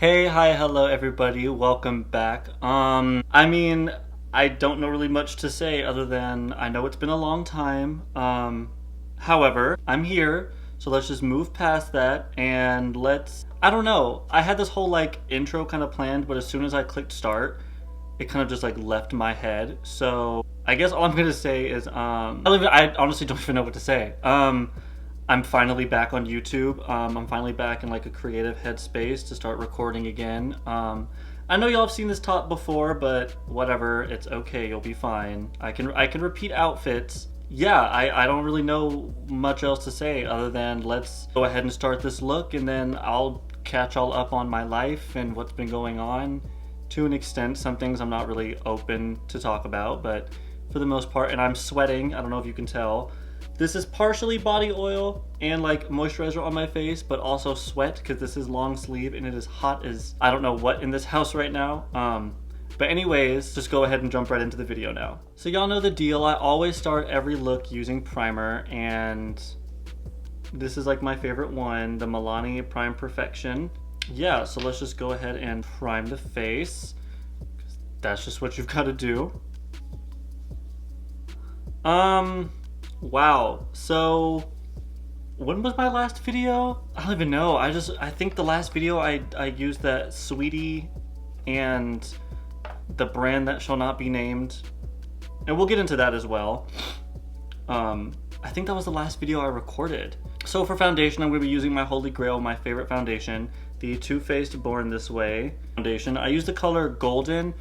Hey, hi, hello everybody. Welcome back. I don't know really much to say other than I know it's been a long time. However, I'm here, so let's just move past that and I don't know. I had this whole like intro kind of planned, but as soon as I clicked start, it kind of just like left my head. So I guess all I'm gonna say is I honestly don't even know what to say. I'm finally back on YouTube. I'm finally back in like a creative headspace to start recording again. I know y'all have seen this top before, but whatever, it's okay. You'll be fine. I can repeat outfits. Yeah, I don't really know much else to say other than let's go ahead and start this look, and then I'll catch all up on my life and what's been going on. To an extent, some things I'm not really open to talk about, but for the most part, and I'm sweating. I don't know if you can tell. This is partially body oil and like moisturizer on my face, but also sweat because this is long sleeve and it is hot as I don't know what in this house right now. But anyways, just go ahead and jump right into the video now. So y'all know the deal. I always start every look using primer, and this is like my favorite one, the Milani Prime Perfection. Yeah, so let's just go ahead and prime the face. That's just what you've got to do. Wow, so when was my last video? I don't even know. I think the last video I used that Sweetie and the brand that shall not be named, and we'll get into that as well. I think that was the last video I recorded. So for foundation, I'm going to be using my holy grail, my favorite foundation, the Too Faced Born This Way foundation. I use the color Golden.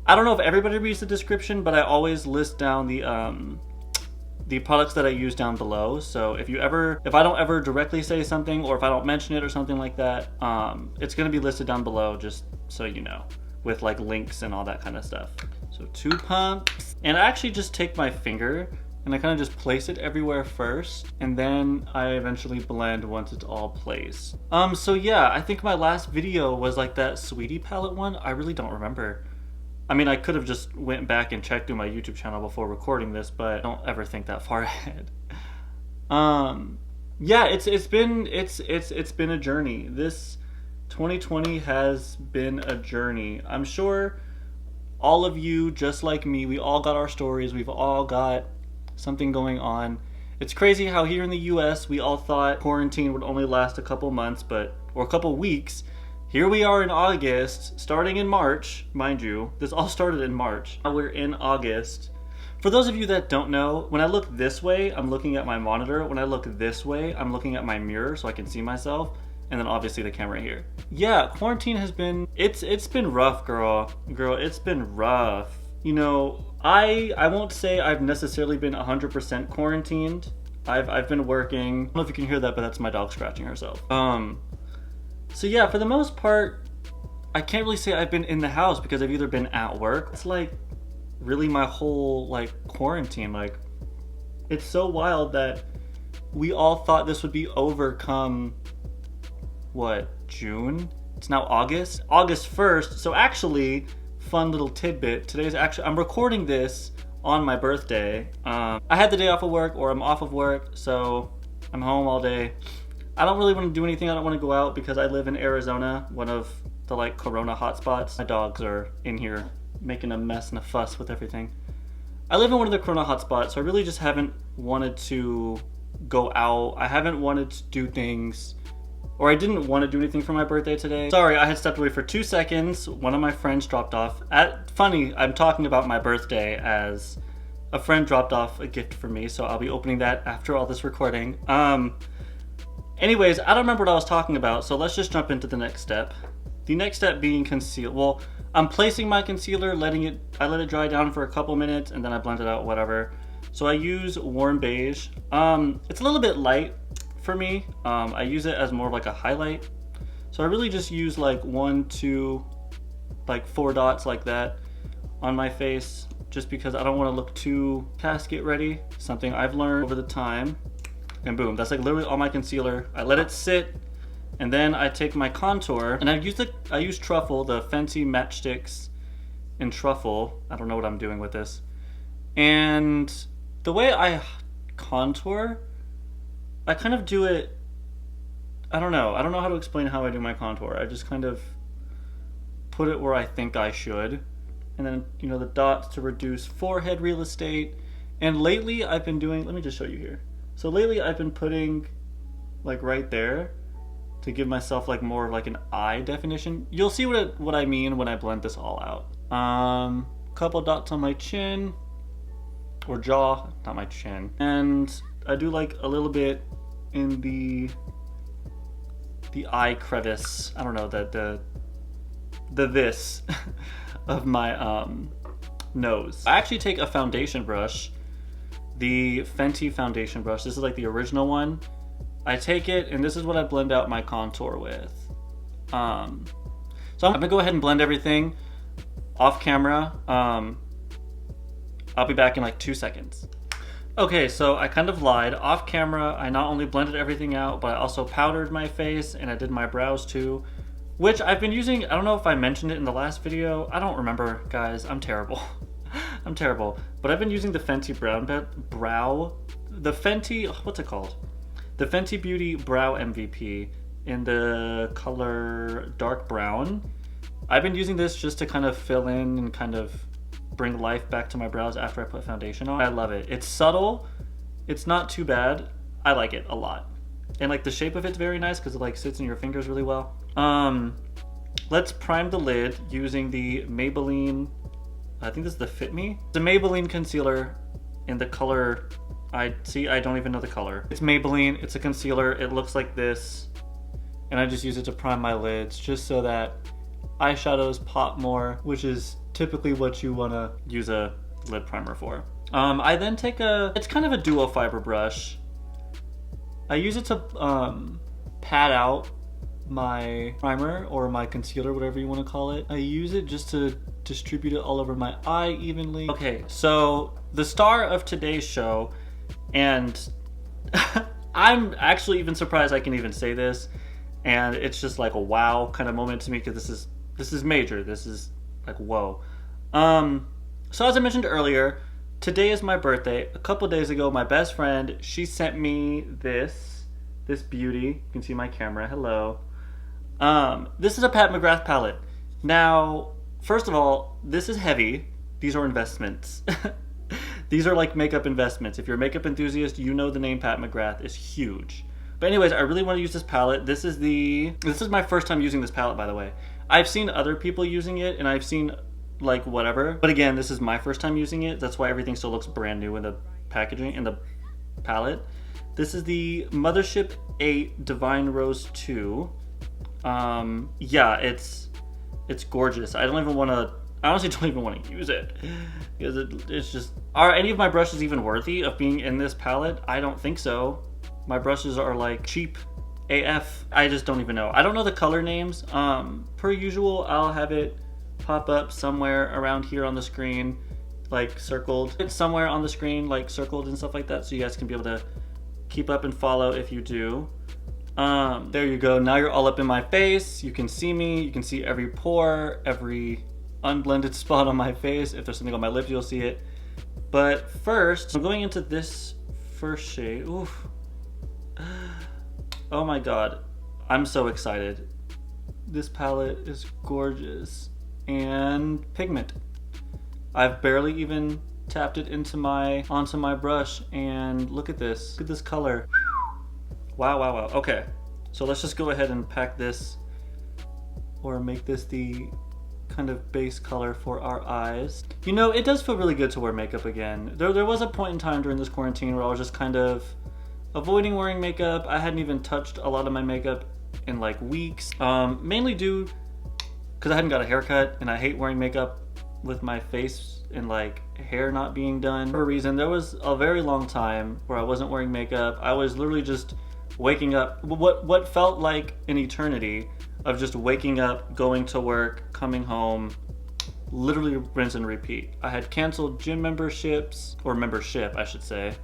I don't know if everybody reads the description, but I always list down the products that I use down below. So if I don't ever directly say something, or if I don't mention it or something like that, it's gonna be listed down below, just so you know, with like links and all that kind of stuff. So 2 pumps, and I actually just take my finger and I kind of just place it everywhere first, and then I eventually blend once it's all placed. So yeah, I think my last video was like that Sweetie palette one. I really don't remember. I mean, I could have just went back and checked through my YouTube channel before recording this, but don't ever think that far ahead. Yeah, it's been a journey. This 2020 has been a journey. I'm sure all of you, just like me, we all got our stories. We've all got something going on. It's crazy how here in the US, we all thought quarantine would only last a couple months, or a couple weeks. Here we are in August, starting in March, mind you. This all started in March. Now we're in August. For those of you that don't know, when I look this way, I'm looking at my monitor. When I look this way, I'm looking at my mirror so I can see myself. And then obviously the camera here. Yeah, quarantine has been, it's been rough, girl. Girl, it's been rough. You know, I won't say I've necessarily been 100% quarantined. I've been working. I don't know if you can hear that, but that's my dog scratching herself. So yeah, for the most part, I can't really say I've been in the house because I've either been at work. It's like really my whole like quarantine. Like, it's so wild that we all thought this would be over come, what, June? It's now August? August 1st. So actually, fun little tidbit. I'm recording this on my birthday. I had the day off of work, or I'm off of work, so I'm home all day. I don't really want to do anything. I don't want to go out because I live in Arizona, one of the like corona hotspots. My dogs are in here making a mess and a fuss with everything. I live in one of the corona hotspots, so I really just haven't wanted to go out. I haven't wanted to do things, or I didn't want to do anything for my birthday today. Sorry, I had stepped away for 2 seconds. One of my friends dropped off. Funny, I'm talking about my birthday as a friend dropped off a gift for me, so I'll be opening that after all this recording. Anyways, I don't remember what I was talking about, so let's just jump into the next step. The next step being conceal. Well, I'm placing my concealer, I let it dry down for a couple minutes, and then I blend it out, whatever. So I use Warm Beige. It's a little bit light for me. I use it as more of like a highlight. So I really just use like 1, 2, like 4 dots like that on my face, just because I don't want to look too casket ready. Something I've learned over the time. And boom, that's like literally all my concealer. I let it sit, and then I take my contour, and I use Truffle, the FENTY Matchsticks in Truffle. I don't know what I'm doing with this. And the way I contour, I kind of do it, I don't know how to explain how I do my contour. I just kind of put it where I think I should. And then, you know, the dots to reduce forehead real estate. And lately I've been doing, let me just show you here. So lately I've been putting like right there to give myself like more of like an eye definition. You'll see what I mean when I blend this all out. Couple dots on my chin or jaw, not my chin. And I do like a little bit in the eye crevice. I don't know, the this of my nose. I actually take a foundation brush, the Fenty foundation brush. This is like the original one. I take it and this is what I blend out my contour with. So I'm gonna go ahead and blend everything off camera. I'll be back in like 2 seconds. Okay, so I kind of lied. Off camera, I not only blended everything out, but I also powdered my face and I did my brows too, which I've been using. I don't know if I mentioned it in the last video. I don't remember, guys. I'm terrible. I'm terrible. But I've been using the Fenty the Fenty, what's it called? The Fenty Beauty Brow MVP in the color dark brown. I've been using this just to kind of fill in and kind of bring life back to my brows after I put foundation on. I love it. It's subtle. It's not too bad. I like it a lot. And like the shape of it's very nice because it like sits in your fingers really well. Let's prime the lid using the Maybelline, I think this is the Fit Me. The Maybelline concealer in the color, I don't even know the color. It's Maybelline, it's a concealer. It looks like this. And I just use it to prime my lids just so that eyeshadows pop more, which is typically what you want to use a lid primer for. I then take it's kind of a duo fiber brush. I use it to pat out my primer or my concealer, whatever you want to call it. I use it just to distribute it all over my eye evenly. Okay, so the star of today's show, and I'm actually even surprised I can even say this, and it's just like a wow kind of moment to me because this is major. This is like, whoa. So as I mentioned earlier, today is my birthday. A couple days ago, my best friend, she sent me this beauty. You can see my camera, hello. This is a Pat McGrath palette. Now, first of all, this is heavy. These are investments. These are like makeup investments. If you're a makeup enthusiast, you know the name Pat McGrath is huge. But anyways, I really want to use this palette. This is my first time using this palette, by the way. I've seen other people using it, and I've seen like whatever. But again, this is my first time using it. That's why everything still looks brand new in the packaging, in the palette. This is the Mothership VIII Divine Rose 2. Yeah, it's gorgeous. I honestly don't even want to use it because it's just, are any of my brushes even worthy of being in this palette? I don't think so. My brushes are like cheap AF. I just don't even know. I don't know the color names. Per usual, I'll have it pop up somewhere around here on the screen, like circled. It's somewhere on the screen, like circled and stuff like that, so you guys can be able to keep up and follow if you do. There you go. Now you're all up in my face. You can see me. You can see every pore, every unblended spot on my face. If there's something on my lips, you'll see it. But first, I'm going into this first shade. Oof. Oh my god. I'm so excited. This palette is gorgeous. And pigment. I've barely even tapped it onto my brush, and look at this. Look at this color. Wow, wow, wow. Okay, so let's just go ahead and pack this, or make this the kind of base color for our eyes. You know, it does feel really good to wear makeup again. There was a point in time during this quarantine where I was just kind of avoiding wearing makeup. I hadn't even touched a lot of my makeup in like weeks, mainly due because I hadn't got a haircut, and I hate wearing makeup with my face and like hair not being done. For a reason, there was a very long time where I wasn't wearing makeup. I was literally just waking up, what felt like an eternity of just waking up, going to work, coming home, literally rinse and repeat. I had canceled gym memberships, or membership I should say.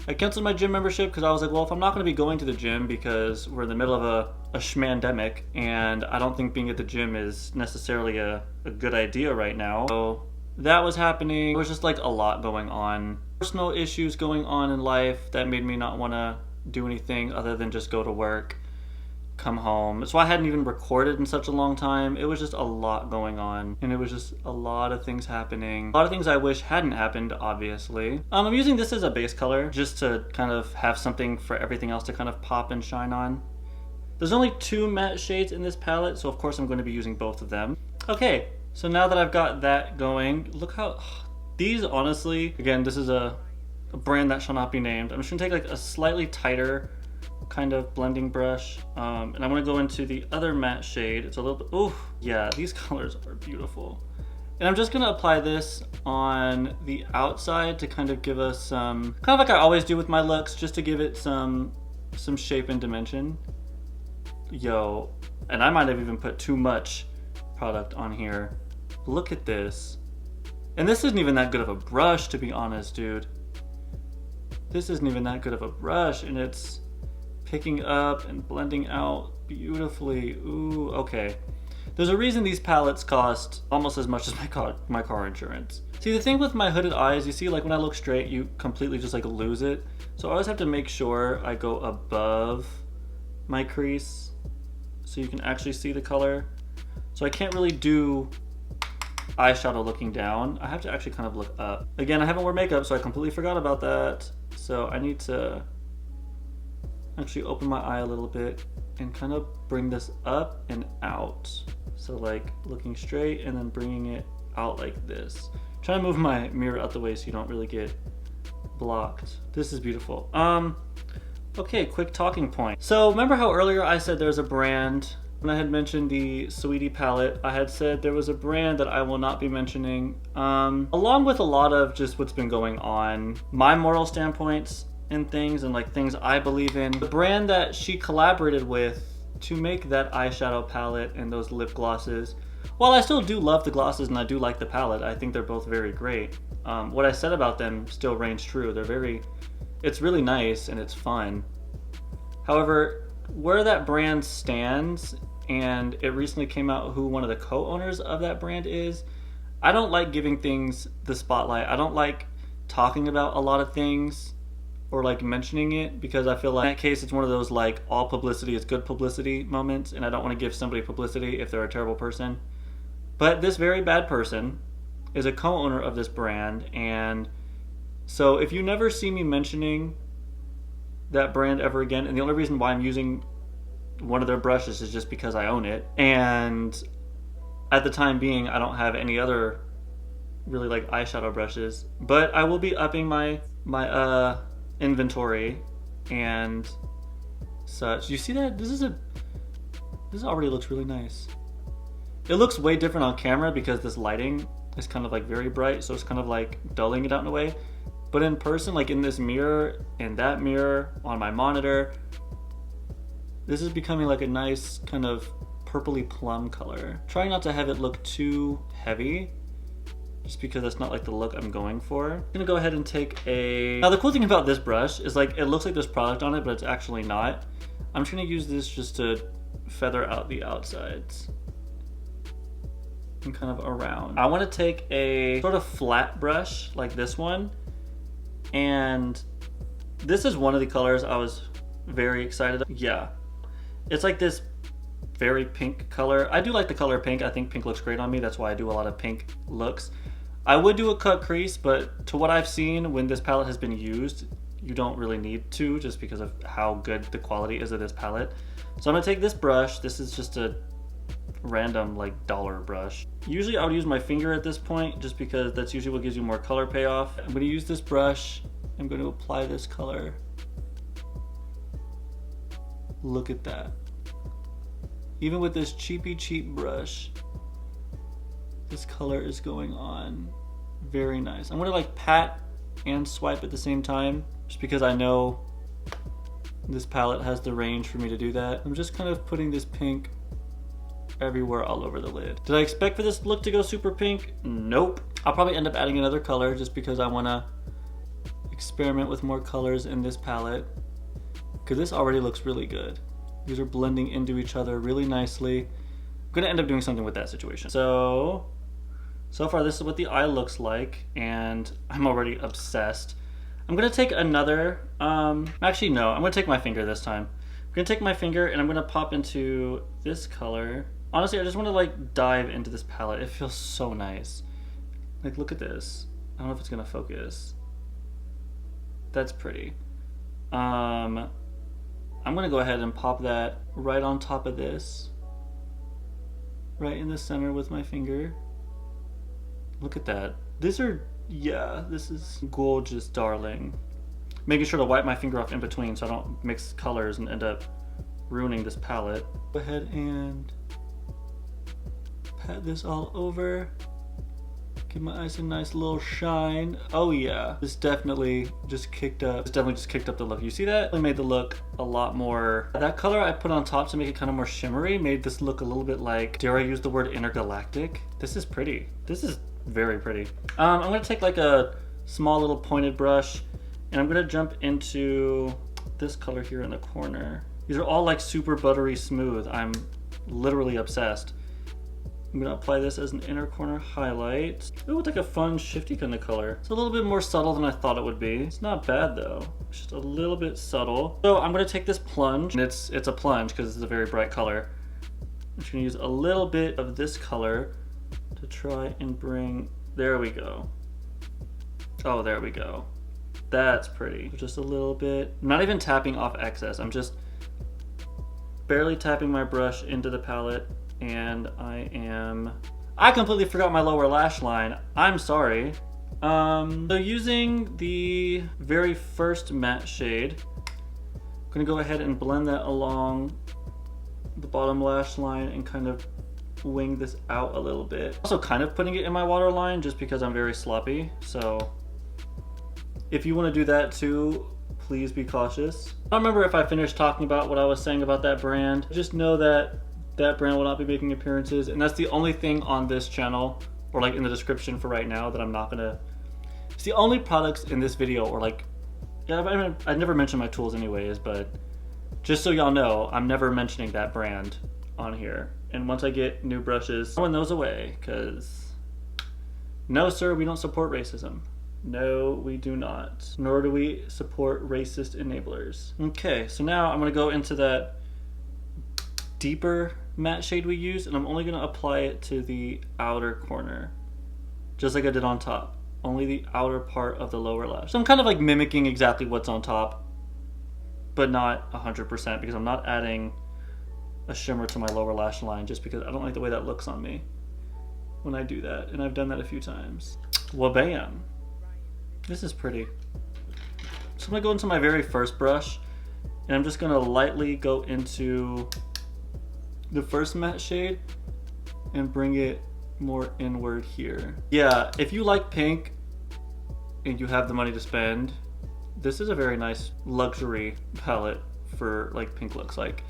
I canceled my gym membership because I was like, well, if I'm not going to be going to the gym because we're in the middle of a schmandemic, and I don't think being at the gym is necessarily a good idea right now. So that was happening. There was just like a lot going on. Personal issues going on in life that made me not want to do anything other than just go to work. come home. So I hadn't even recorded in such a long time. It was just a lot going on, and it was just a lot of things happening. A lot of things I wish hadn't happened, obviously. I'm using this as a base color just to kind of have something for everything else to kind of pop and shine on. There's only 2 matte shades in this palette, so of course I'm going to be using both of them. Okay, so now that I've got that going, look how... These, honestly, again, this is a brand that shall not be named. I'm just gonna take like a slightly tighter kind of blending brush, and I'm gonna go into the other matte shade. It's a little bit, ooh, yeah, these colors are beautiful. And I'm just gonna apply this on the outside to kind of give us some, kind of like I always do with my looks, just to give it some shape and dimension. Yo, and I might have even put too much product on here. Look at this. And this isn't even that good of a brush, to be honest, dude. This isn't even that good of a brush, and it's picking up and blending out beautifully. Ooh, okay. There's a reason these palettes cost almost as much as my car insurance. See, the thing with my hooded eyes, you see, like when I look straight, you completely just like lose it. So I always have to make sure I go above my crease so you can actually see the color. So I can't really do eyeshadow looking down. I have to actually kind of look up. Again, I haven't worn makeup, so I completely forgot about that. So I need to actually open my eye a little bit and kind of bring this up and out. So like looking straight and then bringing it out like this. Trying to move my mirror out the way so you don't really get blocked. This is beautiful. Okay, quick talking point. So remember how earlier I said there's a brand, when I had mentioned the Sweetie palette, I had said there was a brand that I will not be mentioning, along with a lot of just what's been going on, my moral standpoints and things, and like things I believe in. The brand that she collaborated with to make that eyeshadow palette and those lip glosses, while I still do love the glosses and I do like the palette, I think they're both very great. What I said about them still reigns true. It's really nice and it's fun. However, where that brand stands, and it recently came out who one of the co-owners of that brand is, I don't like giving things the spotlight. I don't like talking about a lot of things or like mentioning it, because I feel like in that case it's one of those like all publicity is good publicity moments, and I don't want to give somebody publicity if they're a terrible person. But this very bad person is a co-owner of this brand, and so if you never see me mentioning that brand ever again, and the only reason why I'm using one of their brushes is just because I own it, and at the time being I don't have any other really like eyeshadow brushes, but I will be upping my inventory and such. You see that? This already looks really nice. It looks way different on camera because this lighting is kind of like very bright, so it's kind of like dulling it out in a way. But in person, like in this mirror, in that mirror, on my monitor, this is becoming like a nice kind of purpley plum color. Trying not to have it look too heavy, just because that's not like the look I'm going for. I'm gonna go ahead and take a... Now the cool thing about this brush is like, it looks like there's product on it, but it's actually not. I'm just gonna use this just to feather out the outsides and kind of around. I wanna take a sort of flat brush like this one, and this is one of the colors I was very excited about. Yeah, it's like this very pink color. I do like the color pink. I think pink looks great on me. That's why I do a lot of pink looks. I would do a cut crease, but to what I've seen when this palette has been used, you don't really need to, just because of how good the quality is of this palette. So I'm gonna take this brush. This is just a random like dollar brush. Usually I would use my finger at this point, just because that's usually what gives you more color payoff. I'm gonna use this brush. I'm going to apply this color. Look at that. Even with this cheap brush, this color is going on very nice. I'm gonna like pat and swipe at the same time, just because I know this palette has the range for me to do that. I'm just kind of putting this pink everywhere all over the lid. Did I expect for this look to go super pink? Nope. I'll probably end up adding another color just because I wanna experiment with more colors in this palette, because this already looks really good. These are blending into each other really nicely. I'm gonna end up doing something with that situation. So far this is what the eye looks like, and I'm already obsessed. I'm gonna take another, actually no, I'm gonna take my finger this time. I'm gonna take my finger and I'm gonna pop into this color. Honestly, I just want to like dive into this palette. It feels so nice. Like, look at this. I don't know if it's gonna focus. That's pretty. I'm gonna go ahead and pop that right on top of this. Right in the center with my finger. Look at that. These are, yeah, this is gorgeous, darling. Making sure to wipe my finger off in between so I don't mix colors and end up ruining this palette. Go ahead and pat this all over. Give my eyes a nice little shine. Oh yeah, this definitely just kicked up. This definitely just kicked up the look. You see that? It made the look a lot more. That color I put on top to make it kind of more shimmery made this look a little bit like, dare I use the word intergalactic? This is pretty. This is very pretty. I'm gonna take like a small little pointed brush and I'm gonna jump into this color here in the corner. These are all like super buttery smooth. I'm literally obsessed. I'm gonna apply this as an inner corner highlight. Ooh, it's like a fun shifty kind of color. It's a little bit more subtle than I thought it would be. It's not bad though. It's just a little bit subtle. So I'm gonna take this plunge, and it's a plunge because it's a very bright color. I'm just gonna use a little bit of this color to try and bring, there we go. Oh, there we go. That's pretty. Just a little bit. I'm not even tapping off excess. I'm just barely tapping my brush into the palette. And I completely forgot my lower lash line. I'm sorry. So using the very first matte shade, I'm gonna go ahead and blend that along the bottom lash line and kind of wing this out a little bit. Also kind of putting it in my waterline just because I'm very sloppy. So if you want to do that too, please be cautious. I don't remember if I finished talking about what I was saying about that brand. Just know that that brand will not be making appearances, and that's the only thing on this channel, or like in the description for right now, that I'm not gonna, it's the only products in this video, or like, yeah, I never mention my tools anyways, but just so y'all know, I'm never mentioning that brand on here. And once I get new brushes, throwing those away, because no sir, we don't support racism. No, we do not. Nor do we support racist enablers. Okay, so now I'm gonna go into that deeper matte shade we used, and I'm only going to apply it to the outer corner, just like I did on top, only the outer part of the lower lash. So I'm kind of like mimicking exactly what's on top, but not 100% because I'm not adding a shimmer to my lower lash line just because I don't like the way that looks on me when I do that, and I've done that a few times. Well, bam. This is pretty. So I'm going to go into my very first brush, and I'm just going to lightly go into the first matte shade and bring it more inward here. Yeah, if you like pink and you have the money to spend, this is a very nice luxury palette for like pink looks. Like,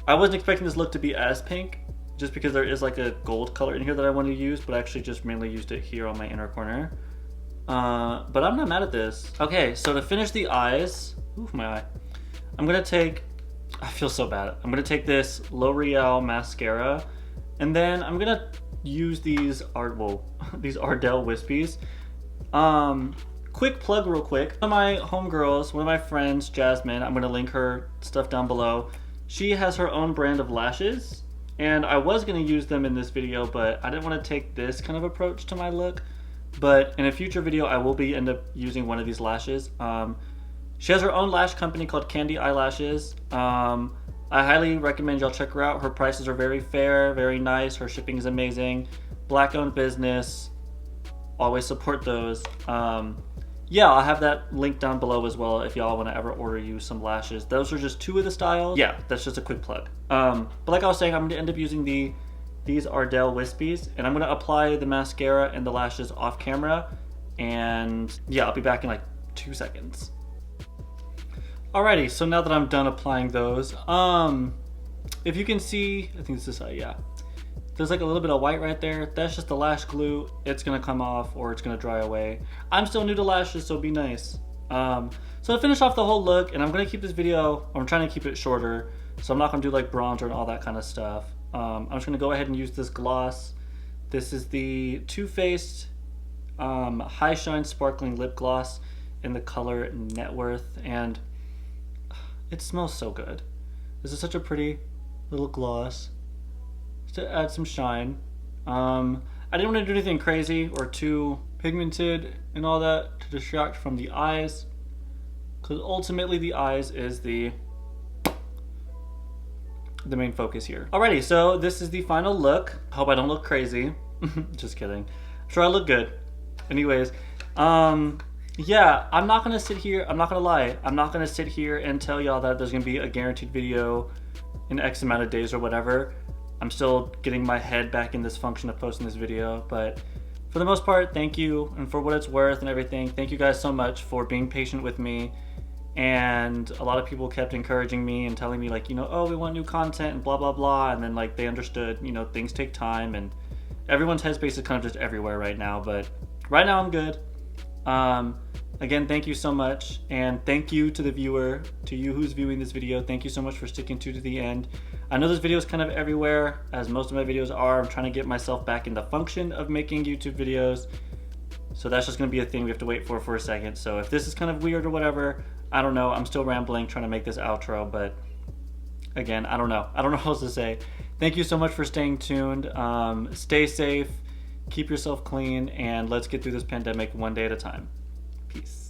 I wasn't expecting this look to be as pink just because there is like a gold color in here that I want to use, but I actually just mainly used it here on my inner corner. But I'm not mad at this. Okay, so to finish the eyes, oof, my eye, I'm gonna take, I feel so bad. I'm gonna take this L'Oreal mascara, and then I'm gonna use these these Ardell Wispies. Quick plug real quick. One of my homegirls, one of my friends, Jasmine, I'm gonna link her stuff down below. She has her own brand of lashes, and I was gonna use them in this video, but I didn't wanna take this kind of approach to my look. But in a future video, I will end up using one of these lashes. She has her own lash company called Candy Eyelashes. I highly recommend y'all check her out. Her prices are very fair, very nice. Her shipping is amazing. Black-owned business. Always support those. Yeah, I'll have that link down below as well if y'all want to ever order you some lashes. Those are just two of the styles. Yeah, that's just a quick plug. But like I was saying, I'm going to end up using these Ardell Wispies, and I'm going to apply the mascara and the lashes off camera. And yeah, I'll be back in like 2 seconds. Alrighty, so now that I'm done applying those, if you can see, I think this is, yeah, there's like a little bit of white right there. That's just the lash glue. It's gonna come off or it's gonna dry away. I'm still new to lashes, so be nice. So to finish off the whole look, and I'm gonna keep this video, I'm trying to keep it shorter, so I'm not gonna do like bronzer and all that kind of stuff. I'm just gonna go ahead and use this gloss. This is the Too Faced High Shine Sparkling Lip Gloss in the color Net Worth, and it smells so good. This is such a pretty little gloss to add some shine. I didn't want to do anything crazy or too pigmented and all that to distract from the eyes, because ultimately the eyes is the main focus here. Alrighty, so this is the final look. Hope I don't look crazy. Just kidding. I'm sure I look good. Anyways, yeah, I'm not gonna sit here, I'm not gonna lie, I'm not gonna sit here and tell y'all that there's gonna be a guaranteed video in X amount of days or whatever. I'm still getting my head back in this function of posting this video, but for the most part, thank you, and for what it's worth and everything, thank you guys so much for being patient with me. And a lot of people kept encouraging me and telling me, like, you know, oh, we want new content and blah blah blah, and then like they understood, you know, things take time, and everyone's headspace is kind of just everywhere right now, but right now I'm good. Again, thank you so much, and thank you to the viewer, to you who's viewing this video. Thank you so much for sticking to the end. I know this video is kind of everywhere, as most of my videos are. I'm trying to get myself back in the function of making YouTube videos, so that's just going to be a thing we have to wait for a second. So if this is kind of weird or whatever, I don't know. I'm still rambling, trying to make this outro, but again, I don't know what else to say. Thank you so much for staying tuned. Stay safe, keep yourself clean, and let's get through this pandemic one day at a time. Peace.